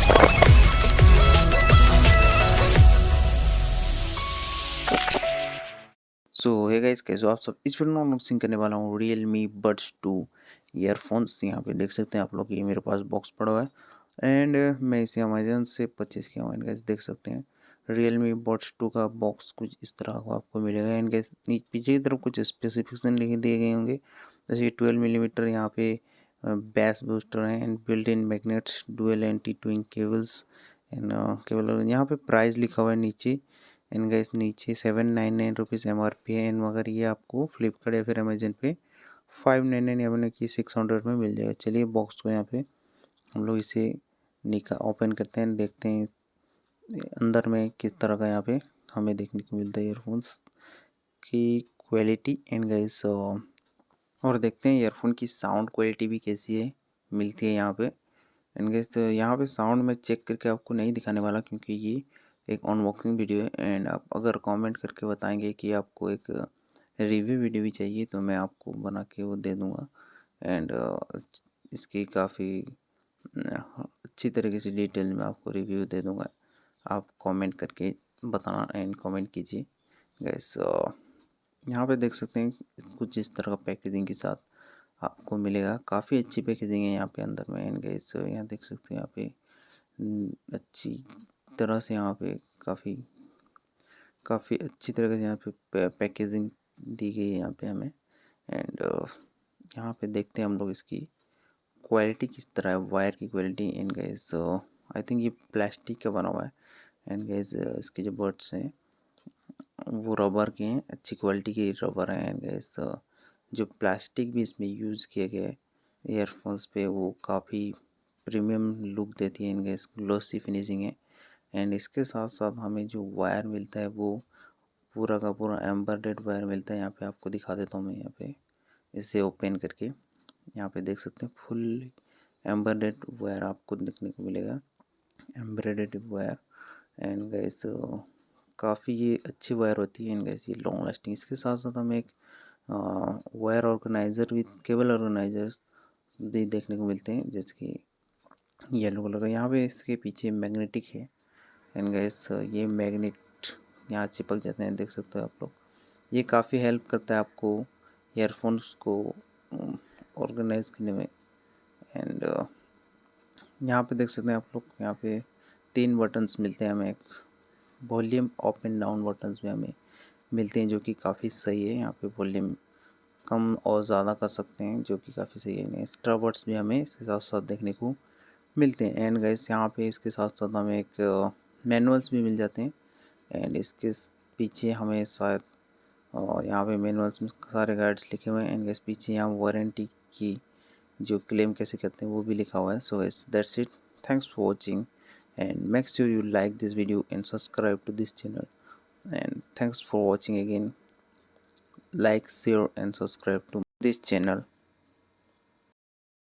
सो hey guys, कैसे हो आप सब। इस वीडियो में अनबॉक्सिंग करने वाला हूँ Realme Buds 2 ईयरफोन्स। यहाँ पे देख सकते हैं आप लोग, ये मेरे पास बॉक्स पड़ा हुआ है एंड मैं इसे अमेजन से परचेज किया हुआ है। गाइस देख सकते हैं Realme Buds 2 का बॉक्स कुछ इस तरह का आपको मिलेगा। एंड गाइस पीछे की तरफ कुछ स्पेसिफिकेशन लिखे दिए गए होंगे, जैसे 12 मिलीमीटर यहाँ पे बैस बूस्टर है and built in magnets, dual anti twin cables and cable. यहाँ पे प्राइस लिखा हुआ है नीचे। एंड गाइस नीचे 799 रुपीज़ MRP है। एंड मगर ये आपको फ्लिपकार्ट या फिर अमेजन पे 599 या मैंने कि 600 में मिल जाएगा। चलिए बॉक्स को यहाँ पे हम लोग इसे ओपन करते हैं, देखते हैं अंदर में किस तरह का यहाँ पे हमें देखने को मिलता है ईयरफोन्स की क्वालिटी। एंड गाइस और देखते हैं ईयरफोन की साउंड क्वालिटी भी कैसी है, मिलती है यहाँ पे। एंड गाइस यहाँ पे साउंड में चेक करके आपको नहीं दिखाने वाला, क्योंकि ये एक अनबॉक्सिंग वीडियो है। एंड आप अगर कमेंट करके बताएंगे कि आपको एक रिव्यू वीडियो भी चाहिए तो मैं आपको बना के वो दे दूँगा। एंड इसकी काफ़ी अच्छी तरीके से डिटेल में आपको रिव्यू दे दूँगा। आप कमेंट करके बताना एंड कमेंट कीजिए। गैस यहाँ पे देख सकते हैं कुछ इस तरह का पैकेजिंग के साथ आपको मिलेगा। काफ़ी अच्छी पैकेजिंग है यहाँ पे अंदर में। एंड गैस यहाँ देख सकते हैं यहाँ पे अच्छी तरह से यहाँ पे काफ़ी अच्छी तरह से यहाँ पे पैकेजिंग दी गई है यहाँ पे हमें। एंड यहाँ पे देखते हैं हम लोग इसकी क्वालिटी किस तरह है, वायर की quality. And guys I think ये प्लास्टिक का बना हुआ है। एंड गाइस इसके जो बड्स हैं वो रबर के हैं, अच्छी क्वालिटी के रबर हैं। एंड गाइस जो प्लास्टिक भी इसमें यूज़ किया गया है ईयरफोन्स पे, वो काफ़ी प्रीमियम लुक देती है। एंड गाइस ग्लॉसी फिनिशिंग है। एंड इसके साथ साथ हमें जो वायर मिलता है वो पूरा का पूरा एम्बेडेड वायर मिलता है। यहाँ पे आपको दिखा देता हूँ मैं, यहाँ पे इसे ओपन करके यहाँ पे देख सकते हैं फुल एम्बेडेड वायर आपको देखने को मिलेगा, एम्बेडेड वायर। एंड गाइस काफ़ी ये अच्छी वायर होती है। एंड गाइस ये लॉन्ग लास्टिंग। इसके साथ साथ हमें एक वायर ऑर्गेनाइज़र भी, केबल ऑर्गेनाइजर्स भी देखने को मिलते हैं, जैसे कि येलो कलर का। यहाँ पे इसके पीछे मैग्नेटिक है। एंड गाइस ये मैग्नेट यहाँ चिपक जाते हैं, देख सकते हो आप लोग। ये काफ़ी हेल्प करता है आपको ईयरफोन्स को ऑर्गेनाइज करने में। एंड यहाँ पे देख सकते हैं आप लोग, यहाँ पे 3 बटन्स मिलते हैं हमें। एक volume up and down buttons भी हमें मिलते हैं, जो कि काफ़ी सही है। यहाँ पे वॉल्यूम कम और ज़्यादा कर सकते हैं, जो कि काफ़ी सही है। एक्स्ट्रा बट्स भी हमें इसके साथ साथ देखने को मिलते हैं। एंड गाइस यहाँ पे इसके साथ साथ हमें एक मैनुअल्स भी मिल जाते हैं। एंड इसके पीछे हमें शायद यहाँ पे मैनुअल्स में सारे गाइड्स लिखे हुए हैं। एंड गाइस पीछे यहाँ वारंटी की जो क्लेम कैसे करते हैं वो भी लिखा हुआ है। So guys that's it, thanks for watching and make sure you like this video and subscribe to this channel. And thanks for watching again. Like, share and subscribe to this channel.